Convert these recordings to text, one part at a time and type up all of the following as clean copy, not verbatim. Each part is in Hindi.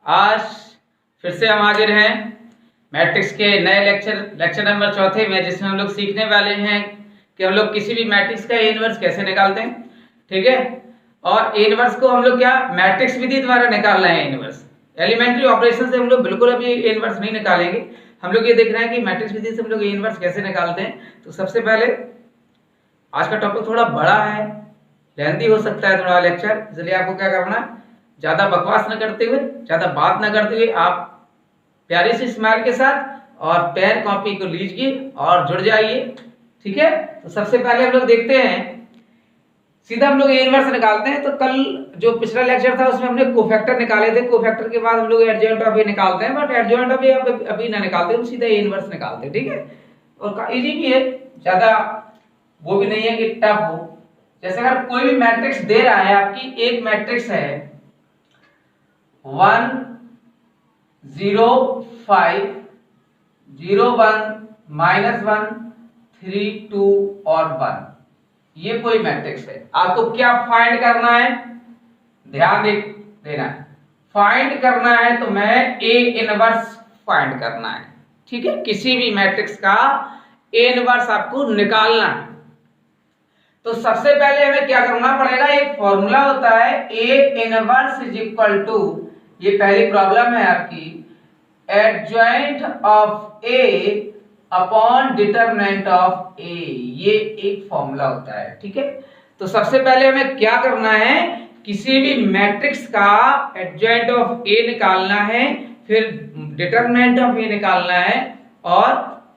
आज फिर से हम हाजिर हैं मैट्रिक्स के नए लेक्चर नंबर चौथे में, जिसमें हम लोग सीखने वाले हैं कि हम लोग किसी भी मैट्रिक्स का ए इनवर्स कैसे निकालते हैं। ठीक है, और ए इनवर्स को हम लोग क्या मैट्रिक्स विधि द्वारा निकालना है। इनवर्स एलिमेंट्री ऑपरेशन से हम लोग बिल्कुल अभी ए इनवर्स नहीं निकालेंगे। हम लोग ये देख रहे हैं कि मैट्रिक्स विधि से हम लोग ए इनवर्स कैसे निकालते हैं। तो सबसे पहले आज का टॉपिक थोड़ा बड़ा है, लेंथी हो सकता है थोड़ा लेक्चर, इसलिए आपको क्या करना है, ज्यादा बकवास न करते हुए, ज्यादा बात न करते हुए, आप प्यारी सी स्माइल के साथ और पेन कॉपी को लीजिए और जुड़ जाइए। ठीक है, तो सबसे पहले हम लोग देखते हैं, सीधा हम लोग ए इनवर्स निकालते हैं। तो कल जो पिछला लेक्चर था उसमें हमने कोफैक्टर निकाले थे। कोफैक्टर के बाद हम लोग एडजॉइंट ऑफ ए निकालते हैं, बट एडजॉइंट ऑफ ए अभी ना निकालते, हम सीधा ए इनवर्स निकालते हैं। ठीक है, और इजी भी है, ज्यादा वो भी नहीं है कि टफ हो। जैसे अगर कोई भी मैट्रिक्स दे रहा है, आपकी एक मैट्रिक्स है 1 0 5 0 1 -1 3 2 और 1, ये कोई मैट्रिक्स है। आपको क्या फाइंड करना है, ध्यान देना है। फाइंड करना है तो मैं ए इनवर्स फाइंड करना है। ठीक है, किसी भी मैट्रिक्स का ए इनवर्स आपको निकालना है। तो सबसे पहले हमें क्या करना पड़ेगा, एक फॉर्मूला होता है a inverse is equal to, ये पहली प्रॉब्लम है आपकी, adjoint of a upon determinant of a, ये एक फॉर्मूला होता है। ठीक है, तो सबसे पहले हमें क्या करना है, किसी भी मैट्रिक्स का एडजॉइंट ऑफ ए निकालना है, फिर डिटरमिनेंट ऑफ ए निकालना है, और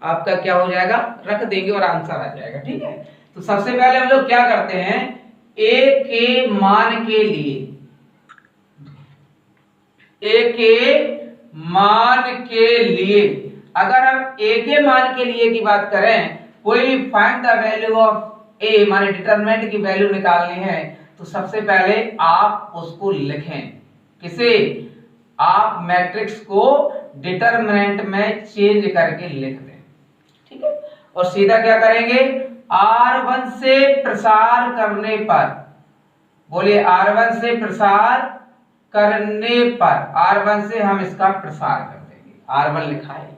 आपका क्या हो जाएगा, रख देंगे और आंसर आ जाएगा। ठीक है, तो सबसे पहले हम लोग क्या करते हैं, ए के मान के लिए, ए के मान के लिए, अगर हम ए के मान के लिए की बात करें, कोई भी फाइंड द वैल्यू ऑफ ए माने डिटरमिनेंट की वैल्यू निकालनी है, तो सबसे पहले आप उसको लिखें। किसे, आप मैट्रिक्स को डिटरमिनेंट में चेंज करके लिख दें। ठीक है, और सीधा क्या करेंगे, R1 से प्रसार करने पर, बोलिए R1 से प्रसार करने पर, R1 से हम इसका प्रसार कर देंगे। R1 लिखा है,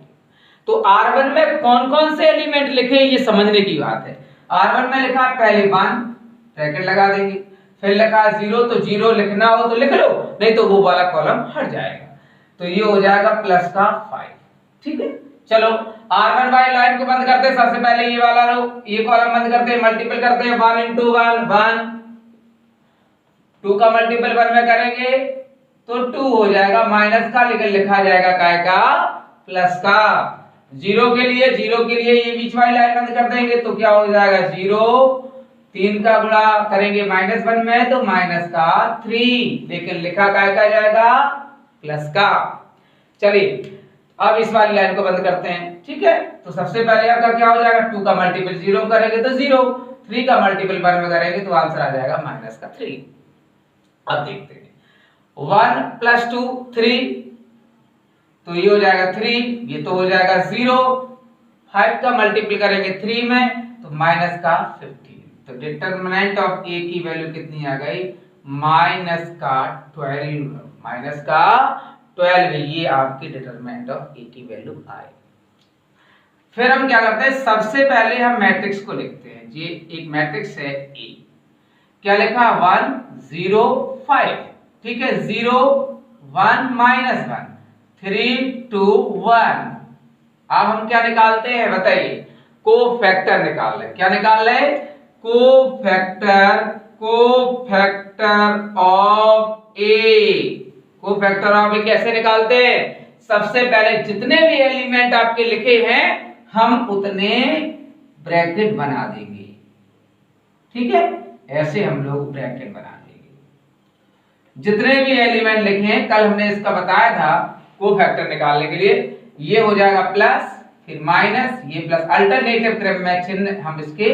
तो R1 में कौन कौन से एलिमेंट लिखे ये समझने की बात है। R1 में लिखा पहले 1, ब्रैकेट लगा देंगे, फिर लिखा 0, तो 0 लिखना हो तो लिख लो, नहीं तो वो वाला कॉलम हट जाएगा, तो ये हो जाएगा प्लस का 5। ठीक है, चलो R1 वाली लाइन को बंद करते हैं। सबसे पहले ये वाला रो, ये कॉलम बंद करते हैं, मल्टीपल करते हैं, 1 × 1 1, 2 का मल्टीपल 1 में करेंगे तो 2 हो जाएगा, माइनस का लेकिन लिखा जाएगा काय का, प्लस का। 0 के लिए ये बीच वाली लाइन बंद कर देंगे, तो क्या हो जाएगा 0, 3 का गुणा करेंगे -1 में तो माइनस का 3, लेकिन लिखा काय का जाएगा, प्लस का। चलिए अब इस वाली लाइन को बंद करते हैं। ठीक है, तो सबसे पहले आपका क्या हो जाएगा, 2 का मल्टीपल 0 करेंगे तो 0, 3 का मल्टीपल 1 में करेंगे तो आंसर आ जाएगा माइनस का 3। अब देखते हैं, 1 + 2 3, तो ये हो जाएगा 3, ये तो हो जाएगा 0, 5 का मल्टीपल करेंगे 3 में तो माइनस का 15, तो डिटरमिनेंट ऑफ ए की वैल्यू कितनी आ गई, माइनस का 12, ये आपकी डिटरमिनेंट ऑफ ए की वैल्यू आए। फिर हम क्या करते हैं, सबसे पहले हम मैट्रिक्स को लिखते हैं। ये एक मैट्रिक्स है ए, क्या लिखा, 1 0 5। ठीक है, 0 1 -1 3 2 1। अब हम क्या निकालते हैं बताइए, कोफैक्टर निकाल रहे। क्या निकाल रहे, cofactor of a. Cofactor of a कैसे निकालते हैं, सबसे पहले जितने भी एलिमेंट आपके लिखे हैं हम उतने ब्रैकेट बना देंगे। ठीक है, ऐसे हम लोग ब्रैकेट बना देंगे। जितने भी एलिमेंट लिखे हैं, कल हमने इसका बताया था कोफैक्टर निकालने के लिए, ये हो जाएगा प्लस, फिर माइनस, ये प्लस, अल्टरनेटिव क्रम में चिन्ह हम इसके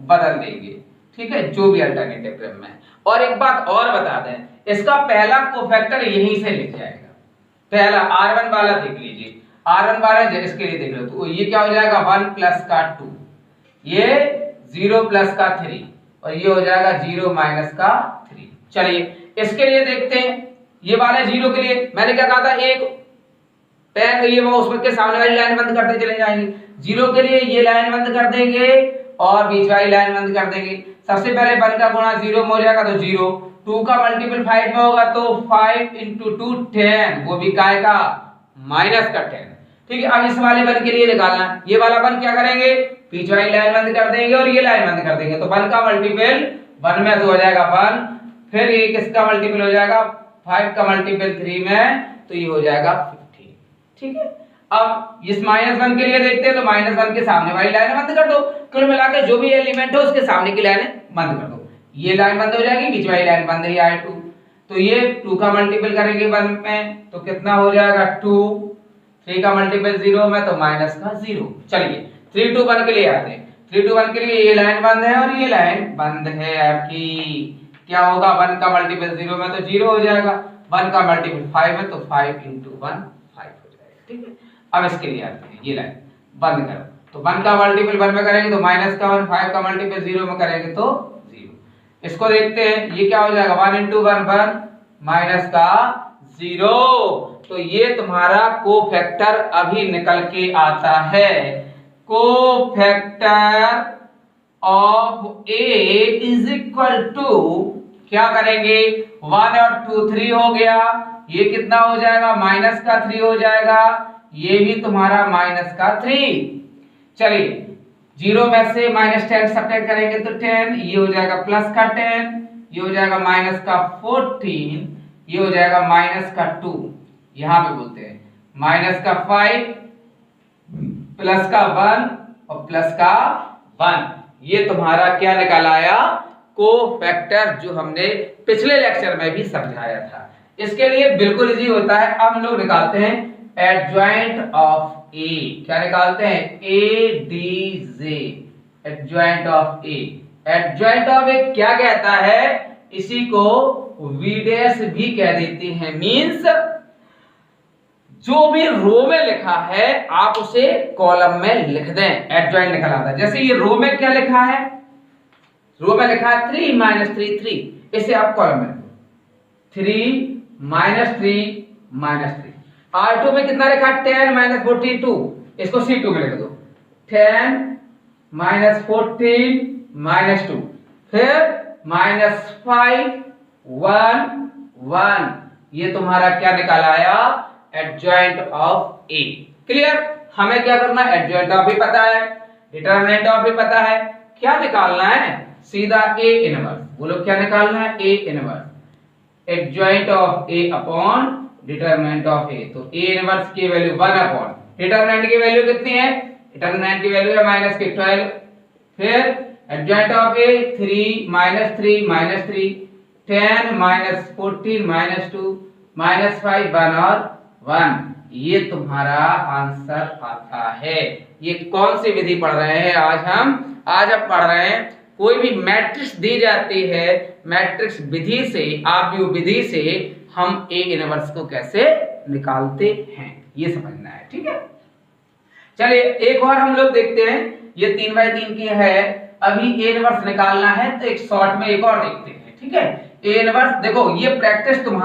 बदल देंगे। ठीक है, जो भी अल्टरनेटिव क्रम में। और एक बात और बता दें, इसका पहला कोफैक्टर यहीं से लिख जाएगा। पहला R1 वाला देख लीजिए, R1 वाला इसके लिए देख लो, तो ये क्या हो जाएगा, 1 + का 2, ये 0 + का 3, और ये हो जाएगा 0 - का 3। चलिए इसके लिए देखते हैं, ये वाले 0 के लिए मैंने क्या कहा था, एक पेन ये वो उसमें के सामने वाली लाइन बंद करते चले जाएंगे। 0 के लिए ये लाइन बंद कर देंगे और बीच वाली लाइन बंद कर देंगे। सबसे पहले 1 का गुणा 0 में हो जाएगा तो 0, 2 का मल्टीपल 5 में होगा तो 5 into 2 10, वो भी काय का माइनस का 10। ठीक है, अब इस वाले 1 के लिए निकालना, ये वाला 1 क्या करेंगे, बीच वाली लाइन बंद कर देंगे और ये लाइन बंद कर देंगे, तो 1 का मल्टीपल 1 में तो हो जाएगा 1, फिर ये किसका मल्टीपल हो जाएगा 5 का मल्टीपल 3 में, तो ये हो जाएगा 15। ठीक है, अब इस -1 के लिए देखते हैं तो -1 के सामने वाली लाइन बंद कर दो, कुल मिलाकर जो भी एलिमेंट हो उसके सामने की लाइन बंद कर दो, ये लाइन बंद हो जाएगी, बीच वाली लाइन बंद है 2, तो ये 2 का मल्टीपल करेंगे 1 में तो कितना हो जाएगा 2, 3 का मल्टीपल 0 में तो माइनस का 0। चलिए 3 to 1 के लिए आते हैं। 3 to 1 के लिए ये लाइन बंद है और ये लाइन बंद है आपकी, क्या होगा 1 का मल्टीपल 0 में तो 0 हो जाएगा, 1 का मल्टीपल 5 है तो 5 into 1 5 हो जाएगा। ठीक है, अब इसके लिए आते हैं, ये लाइन बंद करो तो 1 का मल्टीपल 1 में करेंगे तो माइनस का 1, 5 का मल्टीपल 0 में करेंगे तो 0। इसको देखते हैं, ये क्या हो जाएगा 1 into 1 1 माइनस का 0, तो ये तुम्हारा कोफैक्टर अभी निकल के आता है, cofactor of a is equal to, क्या करेंगे 1 और 2 3 हो गया, ये कितना हो जाएगा माइनस का 3 हो जाएगा, ये भी तुम्हारा माइनस का 3। चलिए 0 में से -10 सब्ट्रैक्ट करेंगे तो 10, ये हो जाएगा प्लस का 10, ये हो जाएगा माइनस का 14, ये हो जाएगा माइनस का 2, यहां पे बोलते हैं माइनस का 5 प्लस का 1 और प्लस का 1, ये तुम्हारा क्या निकल आया कोफैक्टर, जो हमने पिछले लेक्चर में भी समझाया था। इसके लिए बिल्कुल इजी होता है, अब हम लोग निकालते हैं एडजॉइंट ऑफ ए, क्या निकालते हैं ADJ, adjoint of a. Adjoint of a क्या कहता है, इसी को वीडेस भी कह देते हैं, मींस जो भी रो में लिखा है आप उसे कॉलम में लिख दें, एडजॉइंट निकल आता है। जैसे ये रो में क्या लिखा है, रो में लिखा है 3 - 3 3, इसे आप कॉलम में 3 - 3 -3। R2 में कितना लिखा है 10 - 42, इसको C2 में लिख दो 10 - 14 - 2, फिर -5 1 1, ये तुम्हारा क्या निकाल आया एडजॉइंट ऑफ ए। क्लियर, हमें क्या करना है, एडजॉइंट ऑफ भी पता है, डिटरमिनेंट ऑफ भी पता है, क्या निकालना है सीधा ए इनवर्स, बोलो क्या निकालना है a inverse, adjoint of a upon determinant of a. तो ए इनवर्स की वैल्यू 1 अपॉन डिटरमिनेंट की वैल्यू कितनी है, डिटरमिनेंट की वैल्यू है -12, फिर एडजॉइंट ऑफ ए 3 - 3 -3, 10 - 14 -2 -5 1 और 1, ये तुम्हारा आंसर आता है। ये कौन सी विधि पढ़ रहे हैं आज हम पढ़ रहे हैं, कोई भी मैट्रिक्स दी जाती है, मैट्रिक्स विधि से, आव्यूह विधि से हम ए इनवर्स को कैसे निकालते हैं, ये समझना है। ठीक है, चलिए एक और हम लोग देखते हैं, ये 3/3 की है, अभी ए इनवर्स निकालना है तो एक शॉर्ट में एक और देखते हैं। ठीक है, ए इनवर्स देखो, ये प्रैक्टिस तुम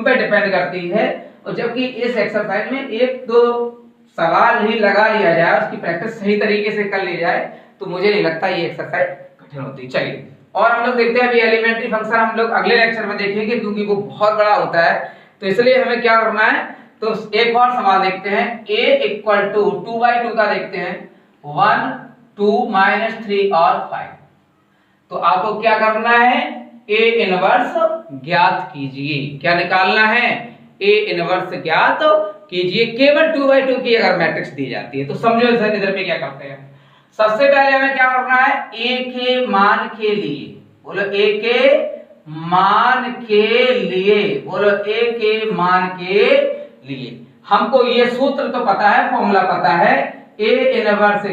पे डिपेंड करती है, और जबकि इस एक्सरसाइज में 1-2 सवाल ही लगा लिया जाए, उसकी प्रैक्टिस सही तरीके से कर ली जाए, तो मुझे नहीं लगता ये एक्सरसाइज कठिन होती। चलिए और हम लोग देखते हैं, अभी एलिमेंट्री फंक्शन हम लोग अगले लेक्चर में देखेंगे, क्योंकि वो बहुत बड़ा होता है, तो इसलिए हमें क्या करना है, तो एक और सवाल देखते हैं, a = 2/2 का देखते हैं, 1 2 -3 और 5। तो आपको क्या करना है, a इनवर्स ज्ञात कीजिए, क्या निकालना है a इनवर्स ज्ञात कीजिए, केवल 2/2 की अगर मैट्रिक्स दी जाती है। तो समझो इधर पे क्या करते हैं, सबसे पहले हमें क्या करना है, a के मान के लिए, बोलो a के मान के लिए, बोलो a के मान के लिए हमको ये सूत्र तो पता है, फॉर्मूला पता है, a inverse =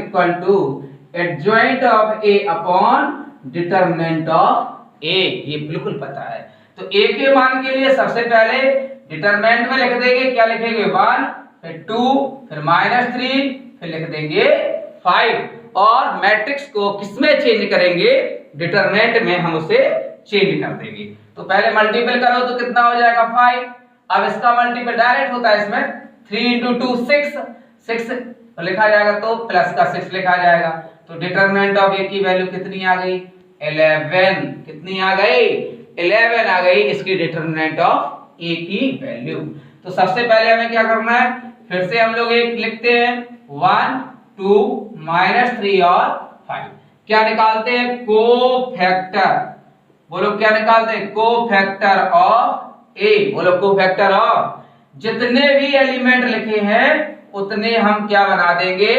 adjoint of a upon determinant of a, ये बिल्कुल पता है। तो a के मान के लिए सबसे पहले डिटरमिनेंट में लिख देंगे, क्या लिखेंगे 1, फिर 2, फिर -3, फिर लिख देंगे 5, और मैट्रिक्स को किसमें चेंज करेंगे, डिटरमिनेंट में हम उसे चेंज कर देंगे। तो पहले मल्टीपल करो तो कितना हो जाएगा 5, अब इसका मल्टीपल डायरेक्ट होता है इसमें, 3 इंटू 2 6, 6 लिखा जाएगा तो प्लस का 6 लिखा जाएगा। तो डिटरमिनेंट ऑफ ए की वैल्यू कितनी आ गई? 11। कितनी आ गई? 11 आ गई इसकी डिटरमिनेंट ऑफ ए की वैल्यू। तो सबसे पहले हमें क्या करना है, फिर से हम लोग एक लिखते हैं 1 2 -3 और 5। क्या निकालते हैं? कोफैक्टर। बोलो क्या निकालते हैं? कोफैक्टर ऑफ ए। बोलो कोफैक्टर ऑफ, जितने भी एलिमेंट लिखे हैं उतने हम क्या बना देंगे?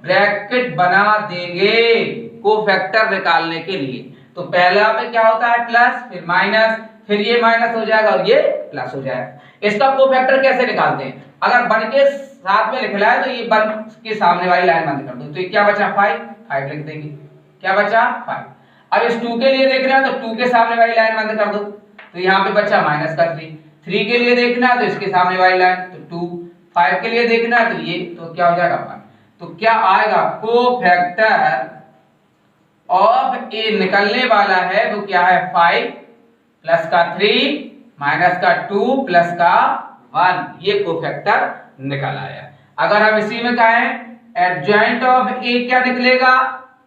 ब्रैकेट बना देंगे कोफैक्टर निकालने के लिए। तो पहला में क्या होता है? प्लस, फिर माइनस, फिर ये माइनस हो जाएगा और ये प्लस हो जाएगा। इसका कोफैक्टर कैसे निकालते हैं? अगर 1 के साथ में लिखना है तो ये 1 के सामने वाली लाइन बंद कर दो, तो ये क्या बचा? 5 लिख देंगे। क्या बचा? 5। अब इस 2 के लिए देखना है तो 2 के सामने वाली लाइन बंद कर दो, तो यहाँ पे बचा माइनस का 3। 3 के लिए देखना है तो इसके सामने वाली लाइन, तो 2। 5 के लिए देखना है तो ये, तो क्या हो जाएगा? 1। तो क्या आएगा? कोफैक्टर ऑफ ए निकलने वाला है वो क्या है? 5 प्लस का 3 माइनस का 2 प्लस का 1, ये कोफैक्टर निकल आया। अगर हम इसी में कहें एडजॉइंट ऑफ ए क्या निकलेगा,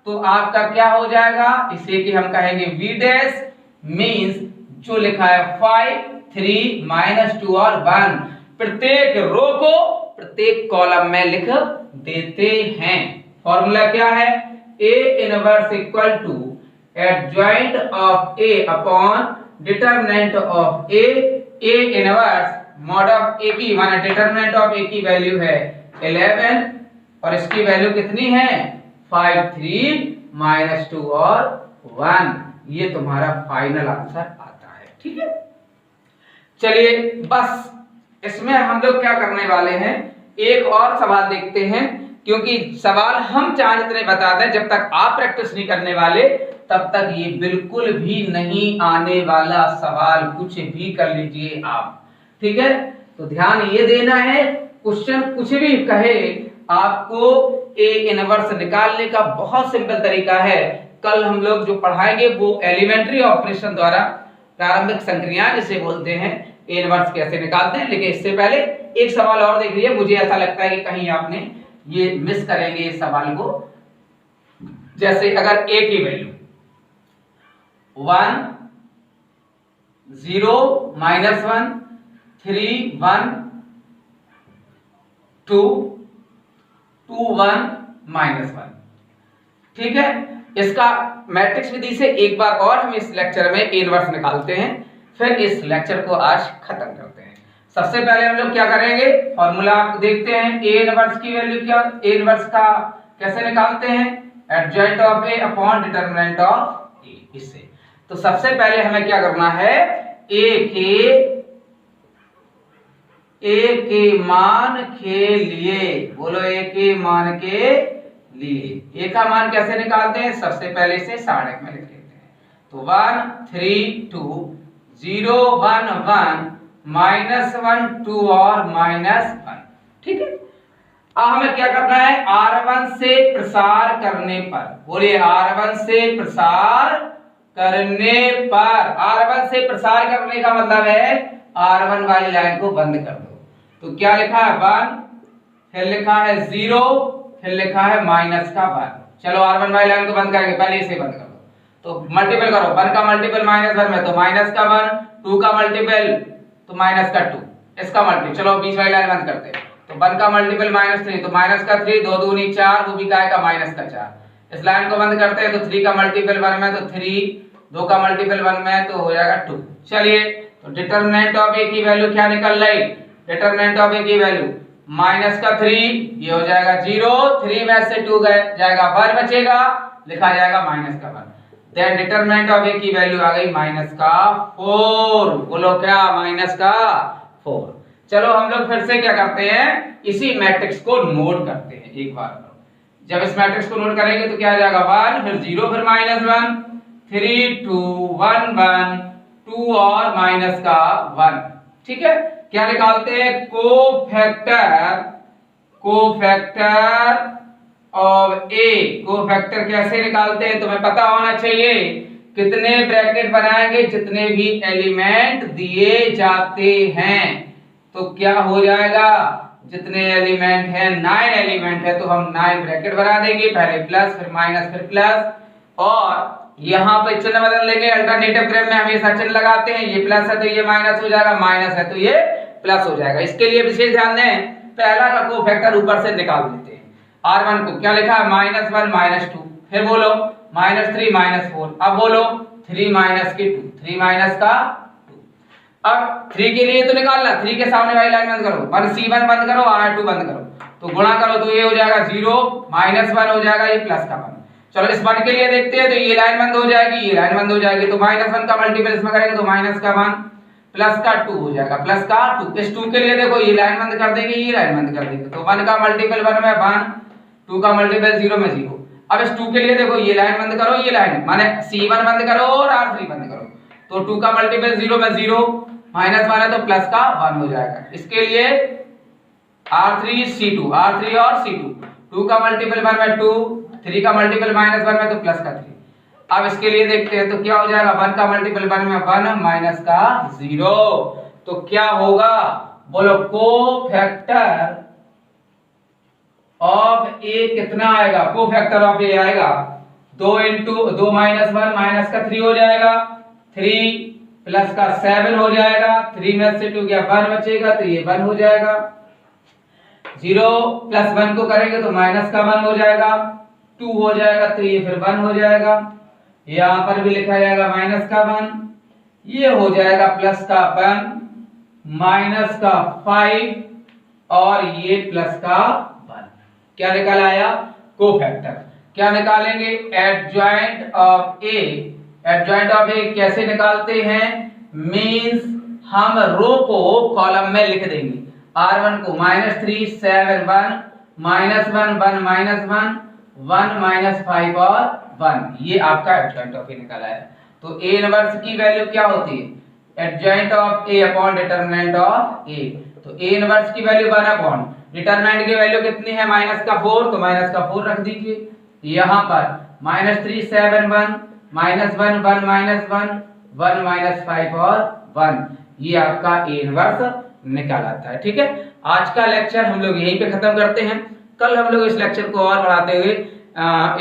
तो आपका क्या हो जाएगा? इसे कि हम कहेंगे v डैश, मींस जो लिखा है 5 3 -2 और 1, प्रत्येक रो को प्रत्येक कॉलम में लिख देते हैं। फॉर्मूला क्या है? A inverse equal to adjoint of A upon determinant of A। A inverse mod of A की, माने डिटरमिनेंट ऑफ A की वैल्यू है 11 और इसकी वैल्यू कितनी है? 5 3 -2 और 1। ये तुम्हारा फाइनल आंसर आता है। ठीक है, चलिए बस इसमें हम लोग क्या करने वाले हैं, एक और सवाल देखते हैं, क्योंकि सवाल हम चाहे जितने बता दें, जब तक आप प्रैक्टिस नहीं करने वाले तब तक ये बिल्कुल भी नहीं आने वाला सवाल, कुछ भी कर लीजिए आप। ठीक है, तो ध्यान ये देना है, क्वेश्चन कुछ भी कहे आपको ए इनवर्स निकालने का बहुत सिंपल तरीका है। कल हम लोग जो पढ़ाएंगे वो एलिमेंट्री ऑपरेशन द्वारा, प्रारंभिक संक्रियाएं जिसे बोलते हैं, ए इनवर्स कैसे निकालते हैं। लेकिन इससे पहले एक सवाल और देख लीजिए, मुझे ऐसा लगता है कि कहीं आपने ये मिस करेंगे इस सवाल को। जैसे अगर a की वैल्यू 1 0 -1 3 1 2 2 1 -1, ठीक है। इसका मैट्रिक्स विधि से एक बार और हम इस लेक्चर में ए इनवर्स निकालते हैं, फिर इस लेक्चर को आज खत्म करते हैं। सबसे पहले हम लोग क्या करेंगे, फॉर्मूला आप देखते हैं, ए इनवर्स की वैल्यू क्या, ए इनवर्स का कैसे निकालते हैं, adjoint of a upon determinant of a, इससे। तो सबसे पहले हमें क्या करना है, ए के मान के लिए, बोलो ए के मान के लिए, ए का मान कैसे निकालते हैं, सबसे पहले से सारणिक में लिख लेते हैं। तो 1 3 2 0 1 1 -1 2 और -1, ठीक है। अब हमें क्या करना है, R1 से प्रसार करने पर, बोलिए R1 से प्रसार करने पर, R1 से प्रसार करने का मतलब है R1 वाली लाइन को बंद कर दो। तो क्या लिखा है 1, फिर लिखा है 0, फिर लिखा है माइनस का 1। चलो R1 वाली लाइन को बंद करेंगे, पहले इसे बंद कर दो। तो मल्टीपल करो, 1 का मल्टीपल -1 में तो माइनस का 1, 2 का मल्टीपल तो माइनस का 2, इसका मल्टीपल, चलो बीच वाली लाइन बंद करते हैं। तो 1 का मल्टीपल -3 तो माइनस का 3, 2 दूनी 4, वो भी काय का माइनस का 4। इस लाइन को बंद करते हैं तो 3 का मल्टीपल 1 में तो 3, 2 का मल्टीपल 1 में तो हो जाएगा 2। चलिए, तो डिटरमिनेंट ऑफ ए की वैल्यू क्या निकल रही, डिटरमिनेंट ऑफ ए की वैल्यू माइनस का 3, ये हो जाएगा 0, 3 में से 2 गए जाएगा 1 बचेगा, लिखा जाएगा माइनस का 1। देन डिटरमिनेंट ऑफ ए की वैल्यू आ गई माइनस का 4, बोलो क्या, माइनस का 4। चलो हम लोग फिर से क्या करते हैं, इसी मैट्रिक्स को नोट करते हैं एक बार। जब इस मैट्रिक्स को नोट करेंगे तो क्या आ जाएगा 1, फिर 0, फिर -1, 3 2 1 1 2 और माइनस का 1, ठीक है। क्या निकालते हैं, कोफैक्टर ऑफ ए। कोफैक्टर कैसे निकालते हैं तुम्हें पता होना चाहिए, कितने ब्रैकेट बनाएंगे, जितने भी एलिमेंट दिए जाते हैं। तो क्या हो जाएगा, जितने एलिमेंट है 9 एलिमेंट है तो हम 9 ब्रैकेट बना देंगे, पहले प्लस फिर माइनस फिर प्लस, और यहाँ पे चिन्ह बदल लेंगे। अल्टरनेटिव क्रम में हमेशा चिन्ह लगाते हैं, ये प्लस है तो ये माइनस हो जाएगा, माइनस है तो ये प्लस हो जाएगा। इसके लिए विशेष ध्यान दें, पहला का कोफैक्टर ऊपर से निकाल देते हैं। R1 को क्या लिखा है, -1 -2, फिर बोलो -3 -4, अब बोलो 3 माइनस के 2, 3 माइनस का 2। अब 3 के लिए तो निकालना, 3 के सामने वाली लाइन बंद करो, 1C1 बंद करो, R2 बंद करो, तो गुणा करो तो ये हो जाएगा 0, -1 हो जाएगा, ये प्लस का 1। चलो इस 1 के लिए देखते हैं, तो ये लाइन बंद हो जाएगी, ये लाइन बंद हो जाएगी, तो -1 का मल्टीपल इसमें करेंगे तो -1 प्लस का 2 हो जाएगा, प्लस का 2। इस 2 के लिए देखो ये लाइन बंद कर देंगे, ये लाइन बंद कर देंगे, तो 1 का मल्टीपल 1 में 1, 2 का मल्टीपल 0 में 0। अब इस 2 के लिए देखो ये लाइन बंद करो, ये लाइन माने C1 बंद करो और R3 बंद करो, तो 2 का मल्टीपल 0 में 0, -1 है तो प्लस का 1 हो जाएगा। इसके लिए R3 C2, R3 और C2, 2 का मल्टीपल 1 में 2, 3 का मल्टीपल -1 में तो प्लस का 3। अब इसके लिए देखते हैं तो क्या हो जाएगा, 1 का मल्टीपल 1 में 1, माइनस का 0, तो क्या होगा, बोलो कोफैक्टर ऑफ ए कितना आएगा, कोफैक्टर ऑफ ए आएगा 2 इंटू 2 -1 माइनस का 3 हो जाएगा, 3 प्लस का 7 हो जाएगा, 3 में से 2 गया 1 बचेगा तो ये 1 हो जाएगा, 0 प्लस 1 को करेंगे तो माइनस का 1 हो जाएगा, 2 हो जाएगा तो ये फिर 1 हो जाएगा, यहां पर भी लिखा जाएगा माइनस का 1, ये हो जाएगा प्लस का 1, माइनस का 5 और ये प्लस का 1। क्या निकल आया, कोफैक्टर। क्या निकालेंगे, adjoint of a. Adjoint of a कैसे निकालते हैं, मींस हम रो को कॉलम में लिख देंगे, R1 को -3 7 1 -1 1 -1 1 -5 और 1, ये आपका एडजॉइंट ऑफ ए निकाला है। तो ए इनवर्स की वैल्यू क्या होती है, adjoint of a upon determinant of a, तो ए इनवर्स की वैल्यू 1 अपॉन डिटरमिनेंट की वैल्यू कितनी है, -4, तो -4 रख दीजिए। यहां पर -3 7 1 -1 1 -1 -5 और 1, ये आपका ए इनवर्स निकाल आता है। ठीक है, आज का लेक्चर हम लोग यहीं पे खत्म करते हैं। कल हम लोग इस लेक्चर को और बढ़ाते हुए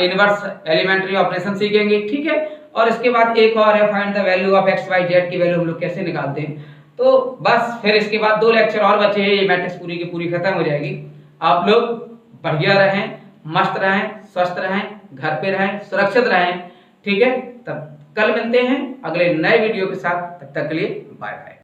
इनवर्स एलिमेंट्री ऑपरेशन सीखेंगे। ठीक है, और इसके बाद एक और है find the value of x y z की वैल्यू हम लोग कैसे निकालते हैं। तो बस फिर इसके बाद 2 लेक्चर और बचे हैं, ये मैट्रिक्स पूरी की पूरी खत्म हो जाएगी। आप लोग बढ़िया रहें, मस्त रहें, स्वस्थ रहें, घर पे रहें, सुरक्षित रहें। ठीक है, तब कल मिलते हैं अगले नए वीडियो के साथ, तब तक के लिए बाय बाय।